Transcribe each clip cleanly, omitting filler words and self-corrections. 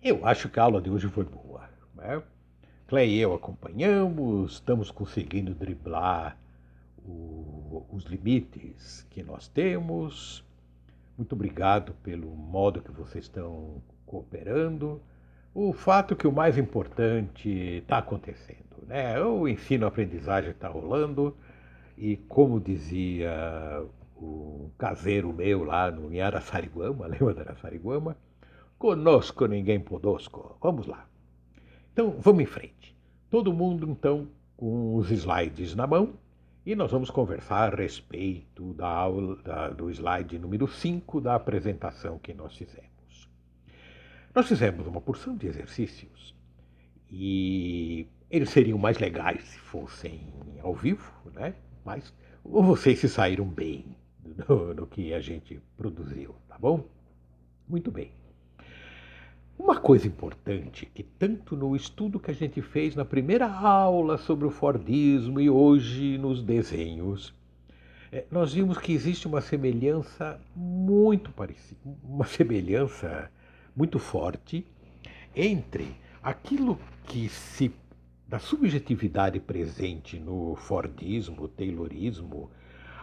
Eu acho que a aula de hoje foi boa, né? Clay e eu acompanhamos, estamos conseguindo driblar os limites que nós temos. Muito obrigado pelo modo que vocês estão cooperando. O fato que o mais importante está acontecendo, né? O ensino-aprendizagem está rolando e, como dizia o caseiro meu lá no em Araçariguama, lembra de Araçariguama? Conosco ninguém podosco. Vamos lá. Então, vamos em frente. Todo mundo, então, com os slides na mão e nós vamos conversar a respeito da aula, do slide número 5 da apresentação que nós fizemos. Nós fizemos uma porção de exercícios e eles seriam mais legais se fossem ao vivo, né? Mas vocês se saíram bem no que a gente produziu, tá bom? Muito bem. Uma coisa importante que tanto no estudo que a gente fez na primeira aula sobre o Fordismo e hoje nos desenhos, nós vimos que existe uma semelhança muito parecida, uma semelhança muito forte entre aquilo que se da subjetividade presente no Fordismo, Taylorismo,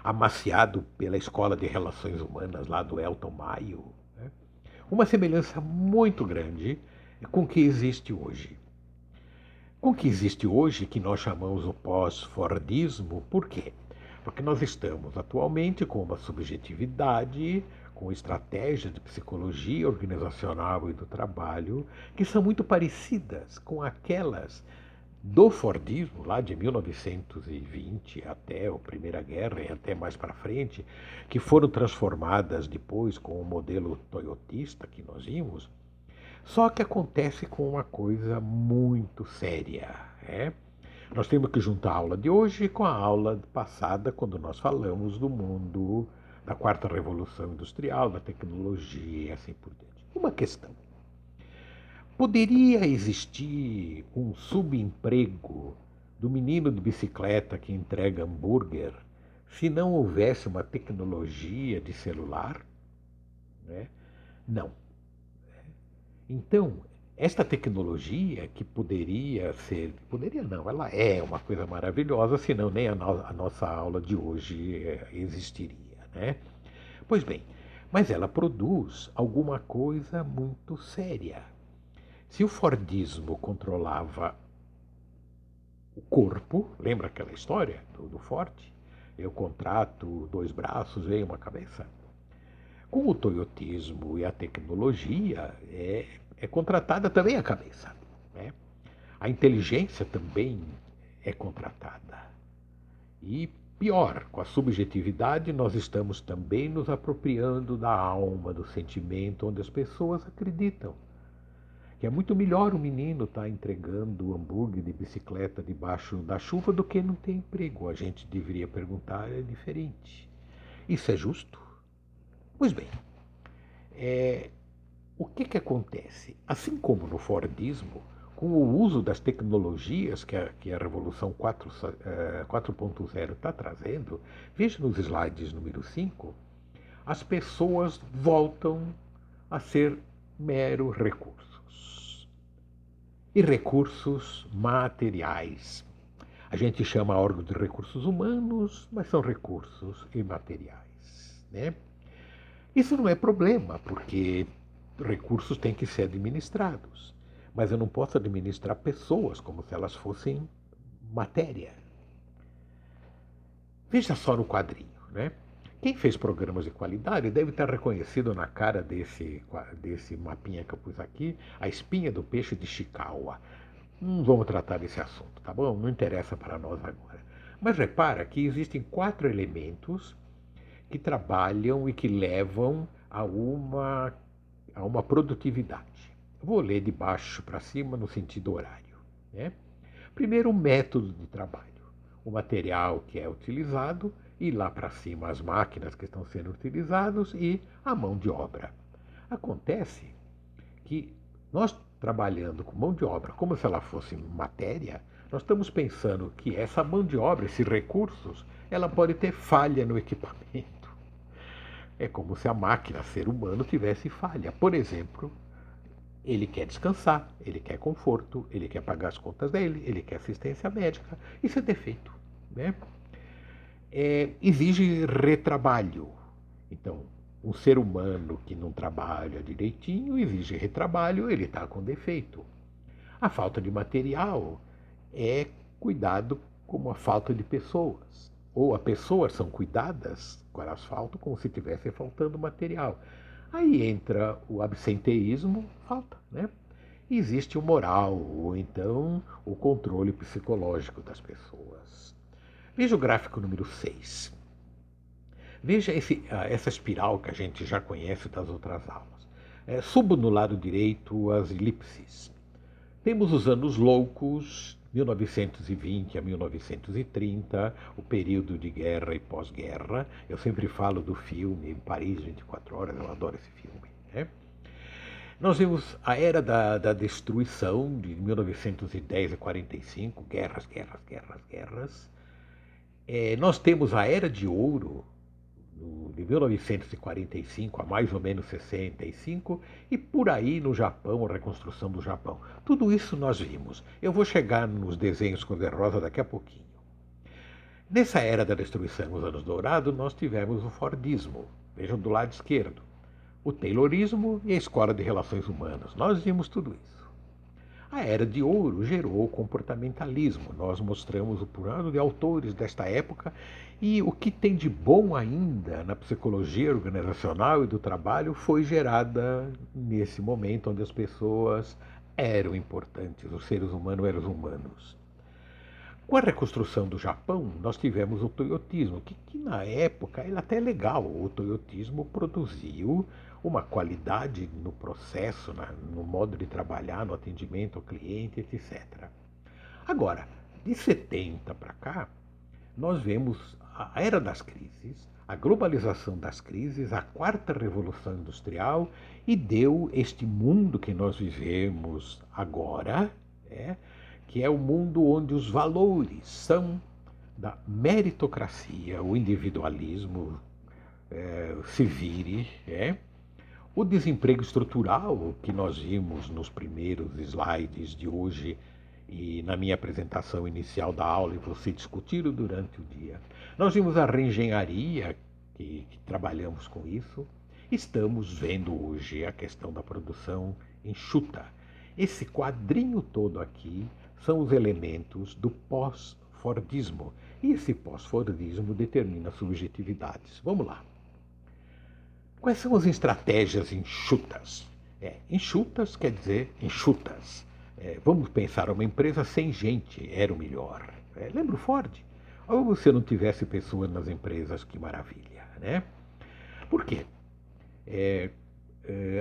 amaciado pela Escola de Relações Humanas lá do Elton Mayo, né? Uma semelhança muito grande com o que existe hoje. Com o que existe hoje, que nós chamamos o pós-Fordismo, por quê? Porque nós estamos atualmente com uma subjetividade, com estratégias de psicologia organizacional e do trabalho que são muito parecidas com aquelas do Fordismo, lá de 1920 até a Primeira Guerra e até mais para frente, que foram transformadas depois com o modelo toyotista que nós vimos, só que acontece com uma coisa muito séria. É? Nós temos que juntar a aula de hoje com a aula passada, quando nós falamos do mundo da quarta revolução industrial, da tecnologia e assim por diante. Uma questão. Poderia existir um subemprego do menino de bicicleta que entrega hambúrguer se não houvesse uma tecnologia de celular? Né? Não. Então, esta tecnologia que poderia ser, poderia não, ela é uma coisa maravilhosa, senão nem a nossa aula de hoje existiria, né? Pois bem, mas ela produz alguma coisa muito séria. Se o Fordismo controlava o corpo, lembra aquela história do Ford? Eu contrato dois braços e uma cabeça. Com o toyotismo e a tecnologia, é contratada também a cabeça. Né? A inteligência também é contratada. E pior, com a subjetividade, nós estamos também nos apropriando da alma, do sentimento, onde as pessoas acreditam que é muito melhor o menino estar entregando o hambúrguer de bicicleta debaixo da chuva do que não ter emprego. A gente deveria perguntar, é diferente. Isso é justo? Pois bem, o que acontece? Assim como no Fordismo, com o uso das tecnologias que a Revolução 4.0 está trazendo, veja nos slides número 5, as pessoas voltam a ser mero recursos. E recursos materiais. A gente chama órgão de recursos humanos, mas são recursos imateriais. Né? Isso não é problema, porque recursos têm que ser administrados. Mas eu não posso administrar pessoas como se elas fossem matéria. Veja só no quadrinho, né? Quem fez programas de qualidade deve estar reconhecido na cara desse mapinha que eu pus aqui, a espinha do peixe de Chikawa. Não vamos tratar desse assunto, tá bom? Não interessa para nós agora. Mas repara que existem 4 elementos que trabalham e que levam a uma produtividade. Vou ler de baixo para cima no sentido horário. Né? Primeiro, o método de trabalho. O material que é utilizado e lá para cima as máquinas que estão sendo utilizadas e a mão de obra. Acontece que nós trabalhando com mão de obra como se ela fosse matéria, nós estamos pensando que essa mão de obra, esses recursos, ela pode ter falha no equipamento. É como se a máquina, ser humano, tivesse falha. Por exemplo, Ele quer descansar, ele quer conforto, ele quer pagar as contas dele, ele quer assistência médica. Isso é defeito, né? Exige retrabalho. Então, um ser humano que não trabalha direitinho exige retrabalho, ele está com defeito. A falta de material é cuidado como a falta de pessoas. Ou as pessoas são cuidadas com elas faltam como se tivesse faltando material. Aí entra o absenteísmo, falta, né? E existe o moral, ou então o controle psicológico das pessoas. Veja o gráfico número 6. Veja essa espiral que a gente já conhece das outras aulas. Subo no lado direito as elipses. Temos os anos loucos, 1920 a 1930, o período de guerra e pós-guerra. Eu sempre falo do filme Paris 24 Horas, eu adoro esse filme, né? Nós vimos a era da destruição, de 1910 a 45, guerras, guerras, guerras, guerras. Nós temos a era de ouro, de 1945 a mais ou menos 65, e por aí no Japão, a reconstrução do Japão. Tudo isso nós vimos. Eu vou chegar nos desenhos cor-de-rosa daqui a pouquinho. Nessa era da destruição, nos anos dourados, nós tivemos o Fordismo. Vejam do lado esquerdo. O Taylorismo e a Escola de Relações Humanas. Nós vimos tudo isso. A Era de Ouro gerou o comportamentalismo. Nós mostramos o plano de autores desta época e o que tem de bom ainda na psicologia organizacional e do trabalho foi gerada nesse momento onde as pessoas eram importantes, os seres humanos eram os humanos. Com a reconstrução do Japão, nós tivemos o toyotismo, que na época era até legal. O toyotismo produziu uma qualidade no processo, no modo de trabalhar, no atendimento ao cliente, etc. Agora, de 70 para cá, nós vemos a era das crises, a globalização das crises, a quarta revolução industrial e deu este mundo que nós vivemos agora, que é o mundo onde os valores são da meritocracia, o individualismo se vire, o desemprego estrutural que nós vimos nos primeiros slides de hoje e na minha apresentação inicial da aula e você discutiram durante o dia. Nós vimos a reengenharia, que trabalhamos com isso. Estamos vendo hoje a questão da produção enxuta. Esse quadrinho todo aqui são os elementos do pós-Fordismo. E esse pós-Fordismo determina subjetividades. Vamos lá. Quais são as estratégias enxutas? Enxutas quer dizer enxutas. Vamos pensar, uma empresa sem gente era o melhor. Lembra o Ford? Ou se não tivesse pessoas nas empresas, que maravilha, né? Por quê?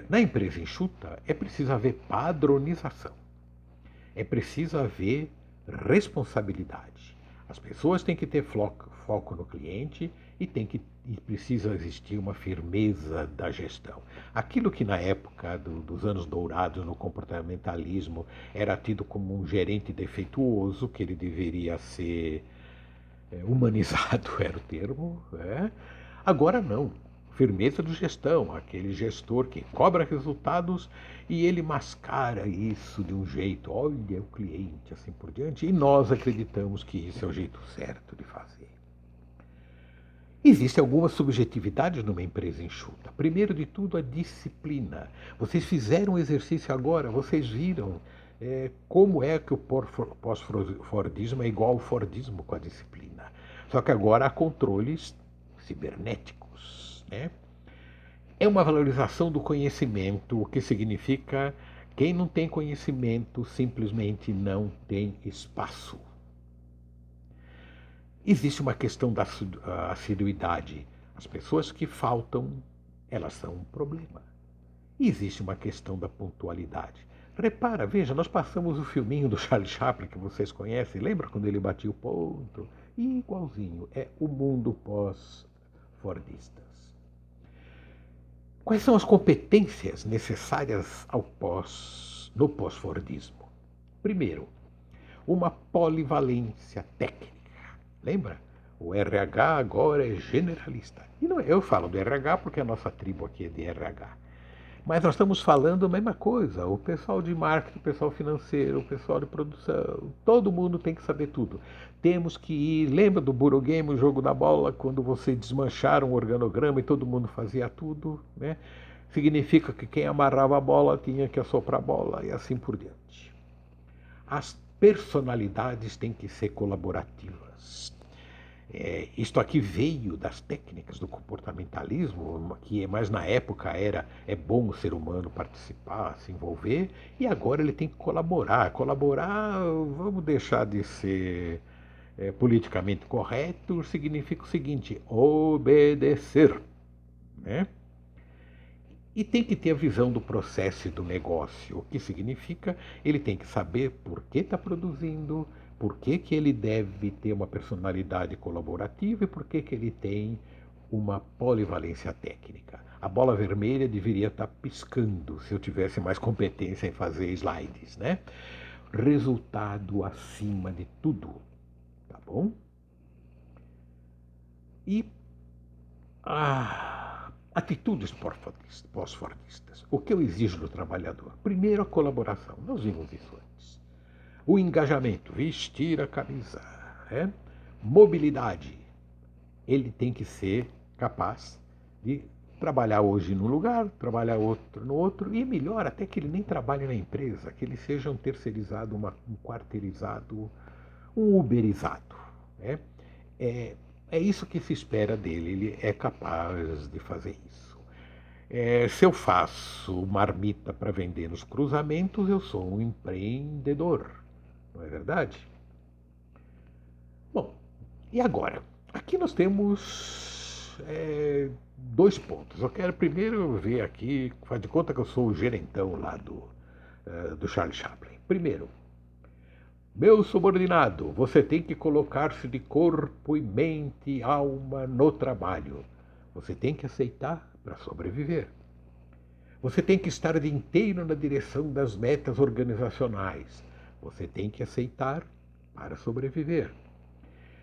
Na empresa enxuta é preciso haver padronização. É preciso haver responsabilidade. As pessoas têm que ter foco no cliente e precisa existir uma firmeza da gestão. Aquilo que na época dos anos dourados, no comportamentalismo, era tido como um gerente defeituoso, que ele deveria ser humanizado, era o termo. Agora não. Firmeza de gestão, aquele gestor que cobra resultados e ele mascara isso de um jeito, olha o cliente, assim por diante, e nós acreditamos que isso é o jeito certo de fazer. Existem algumas subjetividades numa empresa enxuta. Primeiro de tudo, a disciplina. Vocês fizeram um exercício agora, vocês viram como é que o pós-Fordismo é igual ao Fordismo com a disciplina. Só que agora há controles cibernéticos. É uma valorização do conhecimento, o que significa quem não tem conhecimento simplesmente não tem espaço. Existe uma questão da assiduidade. As pessoas que faltam, elas são um problema. E existe uma questão da pontualidade. Repara, veja, nós passamos o filminho do Charlie Chaplin, que vocês conhecem, lembra quando ele batia o ponto? Igualzinho, é o mundo pós-fordistas. Quais são as competências necessárias no pós-fordismo? Primeiro, uma polivalência técnica. Lembra? O RH agora é generalista. E não, eu falo do RH porque a nossa tribo aqui é de RH. Mas nós estamos falando a mesma coisa. O pessoal de marketing, o pessoal financeiro, o pessoal de produção, todo mundo tem que saber tudo. Temos que ir. Lembra do Burogame, o jogo da bola, quando você desmanchara um organograma e todo mundo fazia tudo, né? Significa que quem amarrava a bola tinha que assoprar a bola e assim por diante. As personalidades têm que ser colaborativas. Isto aqui veio das técnicas do comportamentalismo, que mais na época é bom o ser humano participar, se envolver, e agora ele tem que colaborar. Colaborar, vamos deixar de ser politicamente correto, significa o seguinte: obedecer, né? E tem que ter a visão do processo e do negócio, o que significa ele tem que saber por que está produzindo, por que ele deve ter uma personalidade colaborativa e por que ele tem uma polivalência técnica. A bola vermelha deveria estar piscando se eu tivesse mais competência em fazer slides, né? Resultado acima de tudo, tá bom? E atitudes pós-fordistas. O que eu exijo do trabalhador? Primeiro, a colaboração. Nós vimos isso antes. O engajamento, vestir a camisa. Mobilidade. Ele tem que ser capaz de trabalhar hoje num lugar, trabalhar outro no outro, e melhor, até que ele nem trabalhe na empresa, que ele seja um terceirizado, um quarteirizado, um uberizado. É isso que se espera dele, ele é capaz de fazer isso. Se eu faço marmita para vender nos cruzamentos, eu sou um empreendedor, não é verdade? Bom, e agora? Aqui nós temos 2 pontos. Eu quero primeiro ver aqui, faz de conta que eu sou o gerentão lá do Charlie Chaplin. Primeiro, meu subordinado, você tem que colocar-se de corpo e mente e alma no trabalho. Você tem que aceitar para sobreviver. Você tem que estar de inteiro na direção das metas organizacionais. Você tem que aceitar para sobreviver.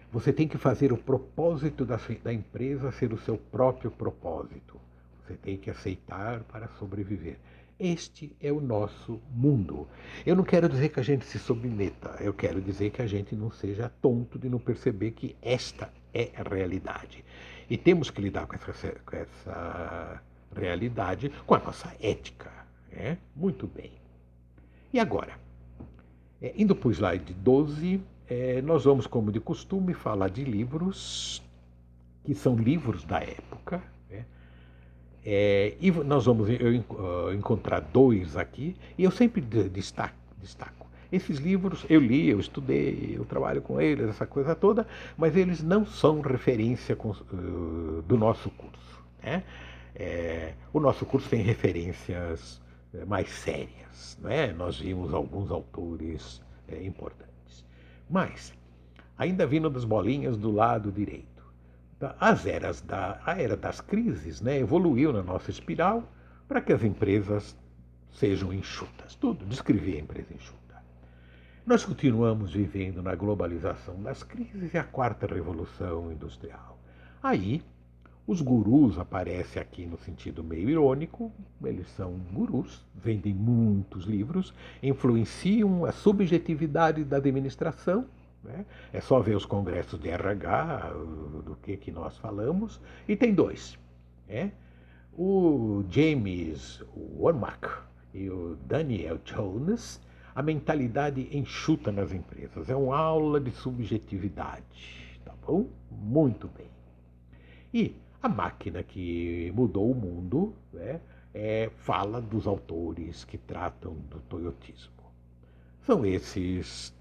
Você tem que fazer o propósito da empresa ser o seu próprio propósito. Você tem que aceitar para sobreviver. Este é o nosso mundo. Eu não quero dizer que a gente se submeta, eu quero dizer que a gente não seja tonto de não perceber que esta é a realidade. E temos que lidar com essa realidade com a nossa ética. Muito bem. E agora, indo para o slide 12, nós vamos, como de costume, falar de livros que são livros da época. E nós vamos encontrar 2 aqui, e eu sempre destaco. Esses livros eu li, eu estudei, eu trabalho com eles, essa coisa toda, mas eles não são referência do nosso curso. O nosso curso tem referências mais sérias. Nós vimos alguns autores importantes. Mas, ainda vindo das bolinhas do lado direito, a era das crises evoluiu na nossa espiral para que as empresas sejam enxutas. Tudo, descrever a empresa enxuta. Nós continuamos vivendo na globalização das crises e a 4ª revolução industrial. Aí, os gurus aparecem aqui no sentido meio irônico, eles são gurus, vendem muitos livros, influenciam a subjetividade da administração. É só ver os congressos de RH, do que nós falamos, e tem 2. O James Wormack e o Daniel Jones, a mentalidade enxuta nas empresas. É uma aula de subjetividade, tá bom? Muito bem. E a máquina que mudou o mundo fala dos autores que tratam do toyotismo. São esses.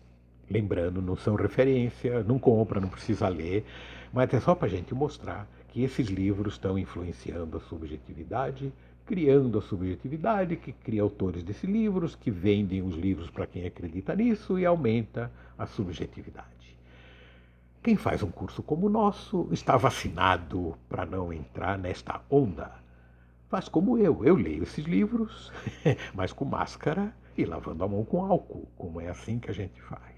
Lembrando, não são referência, não compra, não precisa ler, mas é só para a gente mostrar que esses livros estão influenciando a subjetividade, criando a subjetividade, que cria autores desses livros, que vendem os livros para quem acredita nisso e aumenta a subjetividade. Quem faz um curso como o nosso está vacinado para não entrar nesta onda. Faz como eu leio esses livros, mas com máscara e lavando a mão com álcool, como é assim que a gente faz.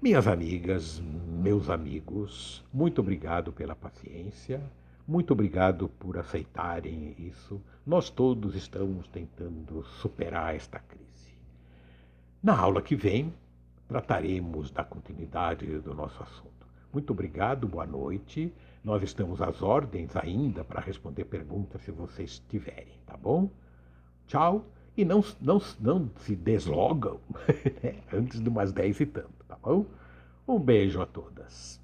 Minhas amigas, meus amigos, muito obrigado pela paciência, Muito obrigado por aceitarem isso. Nós todos estamos tentando superar esta crise. Na aula que vem, trataremos da continuidade do nosso assunto. Muito obrigado, boa noite. Nós estamos às ordens ainda para responder perguntas se vocês tiverem, tá bom? Tchau. E não se deslogam antes de umas 10 e tanto, tá bom? Um beijo a todas.